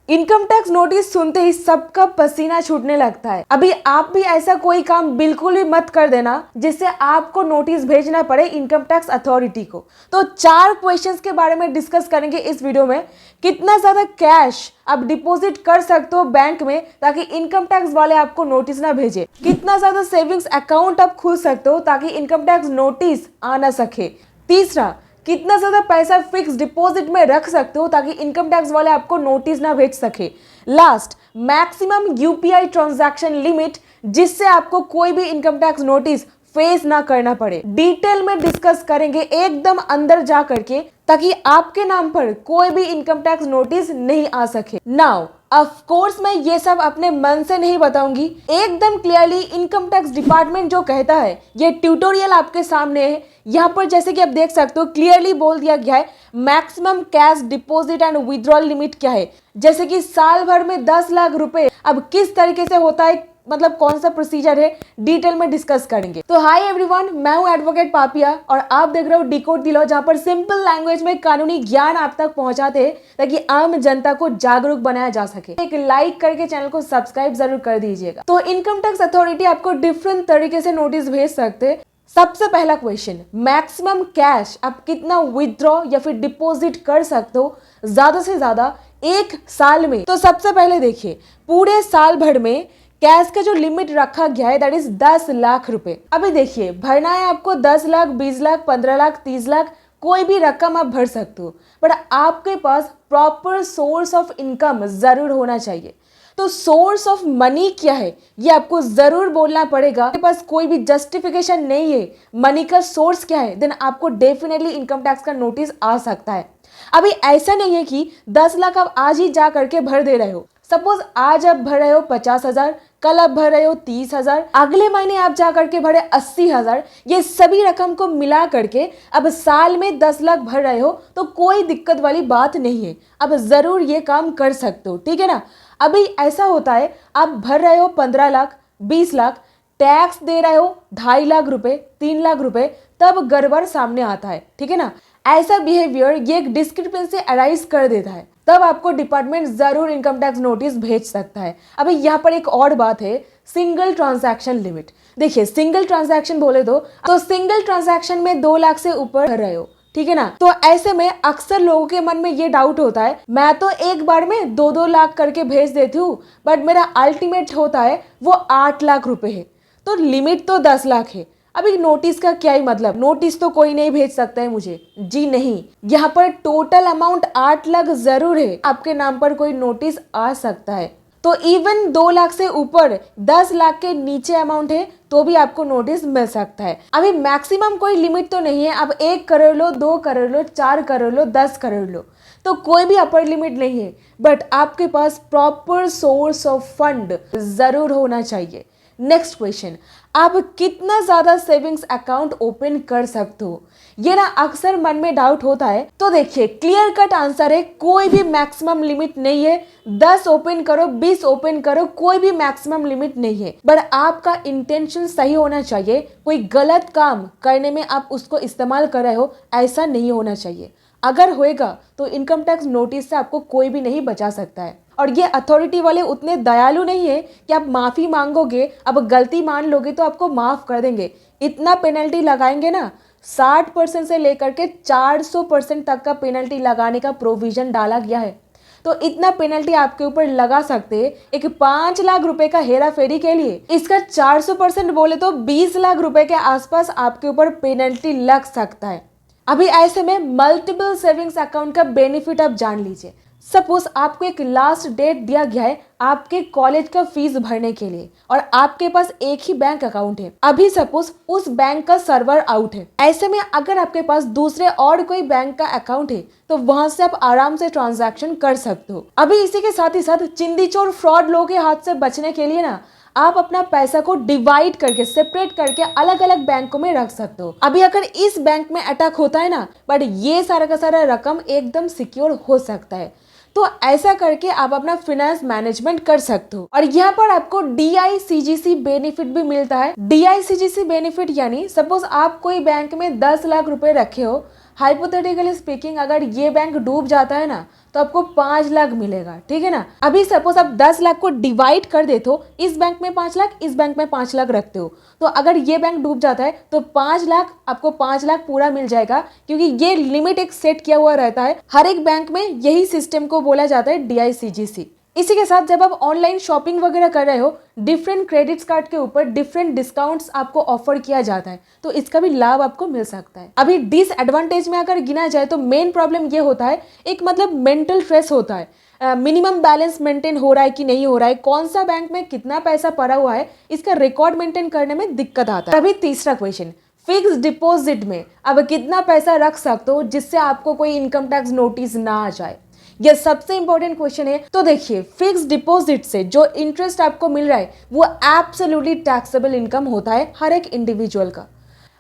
Income tax notice सुनते ही सबका पसीना छूटने लगता है। अभी आप भी ऐसा कोई काम बिल्कुल भी मत कर देना जिससे आपको नोटिस भेजना पड़े इनकम टैक्स अथॉरिटी को। तो 4 क्वेश्चंस के बारे में डिस्कस करेंगे इस वीडियो में। कितना ज्यादा कैश आप डिपॉजिट कर सकते हो बैंक में ताकि इनकम टैक्स वाले आपको नोटिस ना भेजे। कितना ज्यादा सेविंग्स अकाउंट आप खोल सकते हो ताकि इनकम टैक्स नोटिस आ ना सके। तीसरा, कितना ज्यादा पैसा फिक्स डिपॉजिट में रख सकते हो ताकि इनकम टैक्स वाले आपको नोटिस ना भेज सके। Last, maximum UPI transaction limit जिससे आपको कोई भी इनकम टैक्स नोटिस फेस ना करना पड़े। डिटेल में डिस्कस करेंगे एकदम अंदर जा करके ताकि आपके नाम पर कोई भी इनकम टैक्स नोटिस नहीं आ सके। नाउ ऑफ कोर्स मैं ये सब अपने मन से नहीं बताऊंगी, एकदम क्लियरली इनकम टैक्स डिपार्टमेंट जो कहता है ये ट्यूटोरियल आपके सामने है। यहाँ पर जैसे कि आप देख सकते हो क्लियरली बोल दिया गया है maximum cash deposit and withdrawal limit क्या है। जैसे कि साल भर में 10 लाख रुपए अब किस तरीके से होता है, मतलब कौन सा प्रोसीजर है, डिटेल में डिस्कस करेंगे। तो हाय एवरीवन, मैं हूं एडवोकेट पापिया और आप देख रहे हो डिकोड दी लॉ, जहां पर सिंपल लैंग्वेज में कानूनी ज्ञान आप तक पहुंचाते हैं ताकि आम जनता को जागरूक बनाया जा सके। एक लाइक करके चैनल को सब्सक्राइब जरूर कर दीजिएगा। तो इनकम टैक्स अथॉरिटी आपको डिफरेंट तरीके से नोटिस भेज सकते हैं। सबसे पहला क्वेश्चन, मैक्सिमम कैश आप कितना विथड्रॉ या फिर डिपॉजिट कर सकते हो ज्यादा से ज्यादा एक साल में। तो सबसे पहले देखिए, पूरे साल भर में कैश का जो लिमिट रखा गया है दैट इज 10 लाख रुपए। अभी देखिए, भरना है आपको 10 लाख, 20 लाख, 15 लाख, 30 लाख, कोई भी रकम आप भर सकते हो, बट आपके पास प्रॉपर सोर्स ऑफ इनकम जरूर होना चाहिए। तो सोर्स ऑफ मनी क्या है ये आपको जरूर बोलना पड़ेगा। आपके पास कोई भी जस्टिफिकेशन नहीं है मनी का सोर्स क्या है, देन आपको डेफिनेटली इनकम टैक्स का नोटिस आ सकता है। अभी ऐसा नहीं है कि 10 लाख आप आज ही जा करके भर दे रहे हो। सपोज आज आप भर रहे हो 50,000, कल आप भर रहे हो 30,000, अगले महीने आप जा करके भरे 80,000, ये सभी रकम को मिला करके अब साल में 10 लाख भर रहे हो तो कोई दिक्कत वाली बात नहीं है। अब जरूर ये काम कर सकते हो, ठीक है ना। अभी ऐसा होता है आप भर रहे हो 15 लाख, 20 लाख, टैक्स दे रहे हो 2.5 लाख रुपए, 3 लाख रुपए, तब गड़बड़ सामने आता है, ठीक है ना। ऐसा बिहेवियर ये एक डिस्क्रिपेंसी अराइज कर देता है, तब आपको डिपार्टमेंट जरूर इनकम टैक्स नोटिस भेज सकता है। अभी यहाँ पर एक और बात है, सिंगल ट्रांजैक्शन लिमिट। देखिए, सिंगल ट्रांजैक्शन बोले तो सिंगल ट्रांजैक्शन में 2 लाख से ऊपर भर रहे हो, ठीक है ना। तो ऐसे में अक्सर लोगों के मन में ये डाउट होता है, मैं तो एक बार में 2-2 लाख करके भेज देती हूँ बट मेरा अल्टीमेट होता है वो 8 लाख रुपए है, तो लिमिट तो 10 लाख है। अभी नोटिस का क्या ही मतलब, नोटिस तो कोई नहीं भेज सकता है मुझे, जी नहीं। यहाँ पर टोटल अमाउंट 8 लाख जरूर है, आपके नाम पर कोई नोटिस आ सकता है। तो इवन 2 लाख से ऊपर 10 लाख के नीचे अमाउंट है तो भी आपको नोटिस मिल सकता है। अभी मैक्सिमम कोई लिमिट तो नहीं है, अब 1 करोड़ लो, 2 करोड़ लो, 4 करोड़ लो, 10 करोड़ लो, तो कोई भी अपर लिमिट नहीं है, बट आपके पास प्रॉपर सोर्स ऑफ फंड जरूर होना चाहिए। नेक्स्ट क्वेश्चन, आप कितना ज्यादा सेविंग्स अकाउंट ओपन कर सकते हो, ये ना अक्सर मन में डाउट होता है। तो देखिए, क्लियर कट आंसर है, कोई भी मैक्सिमम लिमिट नहीं है। 10 ओपन करो, 20 ओपन करो, कोई भी मैक्सिमम लिमिट नहीं है, बट आपका इंटेंशन सही होना चाहिए। कोई गलत काम करने में आप उसको इस्तेमाल कर रहे हो ऐसा नहीं होना चाहिए। अगर होएगा तो इनकम टैक्स नोटिस से आपको कोई भी नहीं बचा सकता है। और ये अथॉरिटी वाले उतने दयालु नहीं है कि आप माफी मांगोगे, अब गलती मान लोगे तो आपको माफ कर देंगे। इतना पेनल्टी लगाएंगे ना, 60% से लेकर के 400% तक का पेनल्टी लगाने का प्रोविजन डाला गया है। तो इतना पेनल्टी आपके ऊपर लगा सकते हैं एक 5 लाख रुपए का हेरा फेरी के लिए। इसका 400% बोले तो 20 लाख रुपए के आसपास आपके ऊपर पेनल्टी लग सकता है। अभी ऐसे में मल्टीपल सेविंग्स अकाउंट का बेनिफिट आप जान लीजिए। सपोज आपको एक लास्ट डेट दिया गया है आपके कॉलेज का फीस भरने के लिए और आपके पास एक ही बैंक अकाउंट है। अभी सपोज उस बैंक का सर्वर आउट है, ऐसे में अगर आपके पास दूसरे और कोई बैंक का अकाउंट है तो वहां से आप आराम से ट्रांजैक्शन कर सकते हो। अभी इसी के साथ ही साथ चिंदी चोर फ्रॉड लोगों के हाथ से बचने के लिए ना आप अपना पैसा को डिवाइड करके, सेपरेट करके अलग अलग बैंकों में रख सकते हो। अभी अगर इस बैंक में अटैक होता है ना, बट ये सारा का सारा रकम एकदम सिक्योर हो सकता है। तो ऐसा करके आप अपना फाइनेंस मैनेजमेंट कर सकते हो। और यहाँ पर आपको DICGC बेनिफिट भी मिलता है। DICGC बेनिफिट यानी सपोज आप कोई बैंक में 10 लाख रुपए रखे हो, हाइपोथेटिकली स्पीकिंग अगर ये बैंक डूब जाता है ना तो आपको 5 लाख मिलेगा, ठीक है ना। अभी सपोज आप 10 लाख को डिवाइड कर देते हो, इस बैंक में 5 लाख, इस बैंक में 5 लाख रखते हो, तो अगर ये बैंक डूब जाता है तो 5 लाख आपको 5 लाख पूरा मिल जाएगा, क्योंकि ये लिमिट एक सेट किया हुआ रहता है। हर एक बैंक में यही सिस्टम को बोला जाता है DICGC। इसी के साथ जब आप ऑनलाइन शॉपिंग वगैरह कर रहे हो, डिफरेंट क्रेडिट्स कार्ड के ऊपर डिफरेंट डिस्काउंट्स आपको ऑफर किया जाता है, तो इसका भी लाभ आपको मिल सकता है। अभी डिसएडवांटेज में अगर गिना जाए तो मेन प्रॉब्लम ये होता है, एक मतलब मेंटल स्ट्रेस होता है। मिनिमम बैलेंस मेंटेन हो रहा है कि नहीं हो रहा है, कौन सा बैंक में कितना पैसा पड़ा हुआ है, इसका रिकॉर्ड मेंटेन करने में दिक्कत आता है। अभी तीसरा क्वेश्चन, फिक्स डिपॉजिट में अब कितना पैसा रख सकते हो जिससे आपको कोई इनकम टैक्स नोटिस ना आ जाए, यह सबसे इंपॉर्टेंट क्वेश्चन है। तो देखिए, फिक्स डिपॉजिट से जो इंटरेस्ट आपको मिल रहा है वो एब्सोल्युटली टैक्सेबल इनकम होता है हर एक इंडिविजुअल का।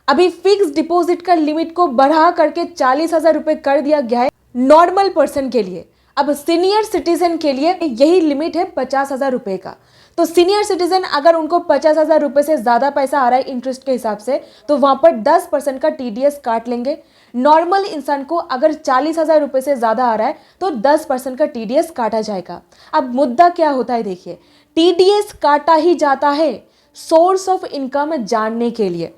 अभी फिक्स डिपॉजिट का लिमिट को बढ़ा करके 40,000 रुपए कर दिया गया है नॉर्मल पर्सन के लिए। अब सीनियर सिटीजन के लिए यही लिमिट है 50,000 रुपए का। तो सीनियर सिटीजन अगर उनको 50,000 रुपए से ज्यादा पैसा आ रहा है इंटरेस्ट के हिसाब से, तो वहां पर 10% का TDS काट लेंगे। नॉर्मल इंसान को अगर 40,000 रुपए से ज्यादा आ रहा है तो 10% का TDS काटा जाएगा। अब मुद्दा क्या होता है, देखिए, TDS काटा ही जाता है सोर्स ऑफ इनकम जानने के लिए।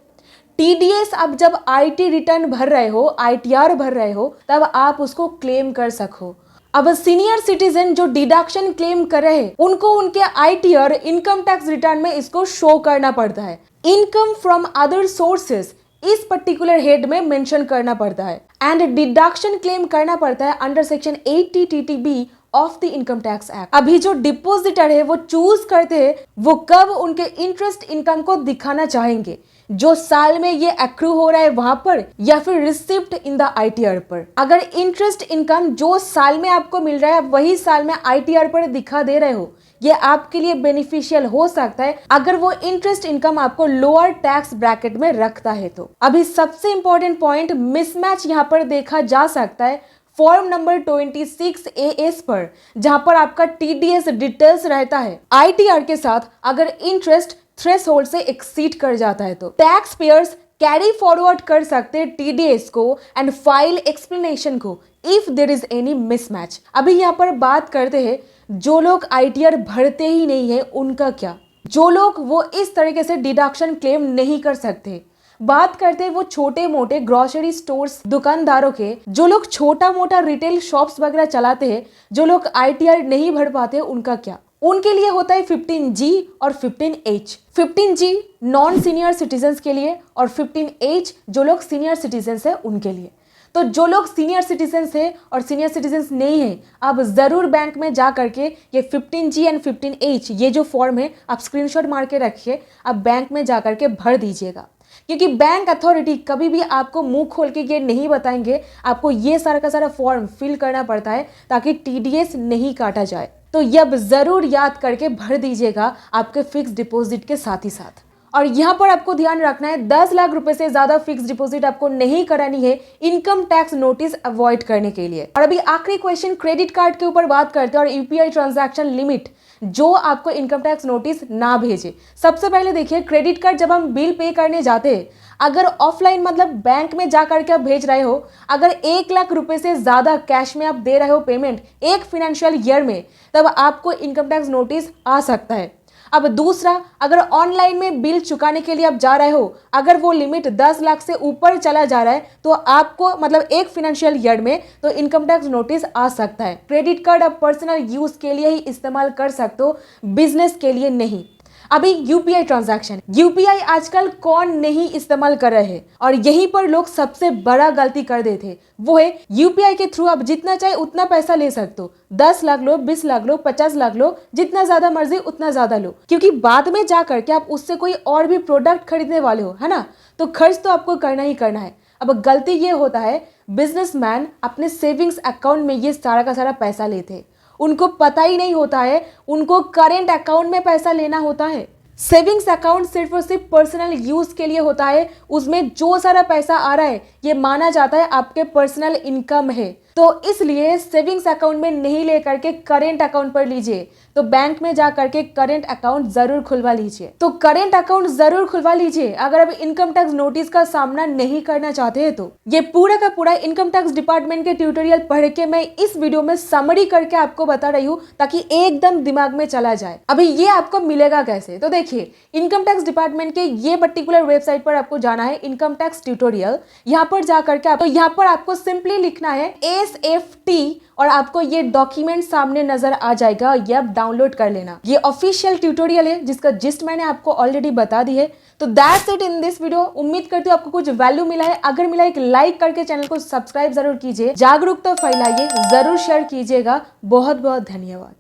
TDS अब जब IT रिटर्न भर रहे हो, ITR भर रहे हो, तब आप उसको क्लेम कर सको। अब सीनियर सिटीजन जो डिडक्शन क्लेम कर रहे हैं उनको उनके ITR इनकम टैक्स रिटर्न में इसको शो करना पड़ता है। इनकम फ्रॉम अदर सोर्सेस इस पर्टिकुलर हेड में मेंशन करना पड़ता है एंड डिडक्शन क्लेम करना पड़ता है under section 80 TTB of the income tax act. अभी जो डिपोजिटर है वो चूज करते हैं वो कब उनके इंटरेस्ट इनकम को दिखाना चाहेंगे, जो साल में ये एक्रू हो रहा है वहां पर या फिर रिसिप्ट इन द ITR पर। अगर इंटरेस्ट इनकम जो साल में आपको मिल रहा है वही साल में ITR पर दिखा दे रहे हो, ये आपके लिए बेनिफिशियल हो सकता है अगर वो इंटरेस्ट इनकम आपको लोअर टैक्स ब्रैकेट में रखता है तो। अभी सबसे इंपॉर्टेंट पॉइंट, मिसमैच यहाँ पर देखा जा सकता है फॉर्म नंबर 26 AS पर, जहां पर आपका TDS डिटेल्स रहता है ITR के साथ। अगर इंटरेस्ट थ्रेशोल्ड से एक्सीड कर जाता है तो टैक्स पेयर्स कैरी फॉरवर्ड कर सकते हैं TDS को एंड फाइल एक्सप्लेनेशन को if there is any mismatch. अभी यहाँ पर बात करते हैं जो लोग ITR भरते ही नहीं है उनका क्या, जो लोग वो इस तरीके से डिडक्शन क्लेम नहीं कर सकते। बात करते हैं वो छोटे मोटे ग्रोसरी स्टोर्स दुकानदारों के, जो लोग छोटा मोटा रिटेल शॉप्स वगैरह चलाते हैं, जो लोग ITR नहीं भर पाते उनका क्या। उनके लिए होता है 15G और 15H। 15G non senior citizens के लिए और 15H जो लोग सीनियर सिटीजन्स है उनके लिए। तो जो लोग सीनियर सिटीजन्स है और सीनियर सिटीजन्स नहीं है, आप ज़रूर बैंक में जा करके ये 15G एंड 15H ये जो फॉर्म है आप स्क्रीनशॉट मार के रखिए, आप बैंक में जा करके भर दीजिएगा। क्योंकि बैंक अथॉरिटी कभी भी आपको मुंह खोल के ये नहीं बताएंगे, आपको ये सारा का सारा फॉर्म फिल करना पड़ता है ताकि TDS नहीं काटा जाए। तो ये अब जरूर याद करके भर दीजिएगा आपके फिक्स डिपॉजिट के साथ ही साथ। और यहाँ पर आपको ध्यान रखना है 10 लाख रुपए से ज्यादा फिक्स डिपॉजिट आपको नहीं करानी है इनकम टैक्स नोटिस अवॉइड करने के लिए। और अभी आखिरी क्वेश्चन, क्रेडिट कार्ड के ऊपर बात करते हैं और UPI ट्रांजैक्शन लिमिट जो आपको इनकम टैक्स नोटिस ना भेजे। सबसे पहले देखिए, क्रेडिट कार्ड जब हम बिल पे करने जाते हैं, अगर ऑफलाइन मतलब बैंक में जा करके आप भेज रहे हो, अगर 1 लाख रुपए से ज्यादा कैश में आप दे रहे हो पेमेंट एक फाइनेंशियल ईयर में, तब आपको इनकम टैक्स नोटिस आ सकता है। अब दूसरा, अगर ऑनलाइन में बिल चुकाने के लिए आप जा रहे हो, अगर वो लिमिट 10 लाख से ऊपर चला जा रहा है तो आपको मतलब एक फाइनेंशियल ईयर में तो इनकम टैक्स नोटिस आ सकता है। क्रेडिट कार्ड आप पर्सनल यूज के लिए ही इस्तेमाल कर सकते हो, बिजनेस के लिए नहीं। अभी UPI ट्रांजैक्शन, UPI आजकल कौन नहीं इस्तेमाल कर रहे हैं और यहीं पर लोग सबसे बड़ा गलती कर देते हैं, वो है UPI के थ्रू आप जितना चाहे उतना पैसा ले सकते हो। 10 लाख लो, 20 लाख लो, 50 लाख लो, जितना ज्यादा मर्जी उतना ज्यादा लो, क्योंकि बाद में जा करके आप उससे कोई और भी प्रोडक्ट खरीदने वाले हो, है ना, तो खर्च तो आपको करना ही करना है। अब गलती ये होता है, बिजनेसमैन अपने सेविंग्स अकाउंट में ये सारा का सारा पैसा लेते हैं, उनको पता ही नहीं होता है उनको करेंट अकाउंट में पैसा लेना होता है। सेविंग्स अकाउंट सिर्फ और सिर्फ पर्सनल यूज के लिए होता है, उसमें जो सारा पैसा आ रहा है ये माना जाता है आपके पर्सनल इनकम है। तो इसलिए सेविंग्स अकाउंट में नहीं लेकर के करेंट अकाउंट पर लीजिए। तो बैंक में जा करके करेंट अकाउंट जरूर खुलवा लीजिए। तो करेंट अकाउंट जरूर खुलवा लीजिए अगर आप इनकम टैक्स नोटिस का सामना नहीं करना चाहते हैं। तो ये पूरा का पूरा इनकम टैक्स डिपार्टमेंट के ट्यूटोरियल पढ़ के मैं इस वीडियो में समरी करके आपको बता रही हूँ ताकि एकदम दिमाग में चला जाए। अभी ये आपको मिलेगा कैसे, तो देखिए इनकम टैक्स डिपार्टमेंट के ये पर्टिकुलर वेबसाइट पर आपको जाना है, इनकम टैक्स ट्यूटोरियल। यहाँ पर जाकर के तो यहाँ पर आपको सिंपली लिखना है SFT और आपको ये डॉक्यूमेंट सामने नजर आ जाएगा। ये आप डाउनलोड कर लेना। ये ऑफिशियल ट्यूटोरियल है जिसका जिस्ट मैंने आपको ऑलरेडी बता दी है। तो that's it in this video. उम्मीद करती हूँ आपको कुछ वैल्यू मिला है। अगर मिला एक लाइक करके चैनल को सब्सक्राइब जरूर कीजिए, जागरूकता फैलाइए, जरूर शेयर कीजिएगा। बहुत बहुत धन्यवाद।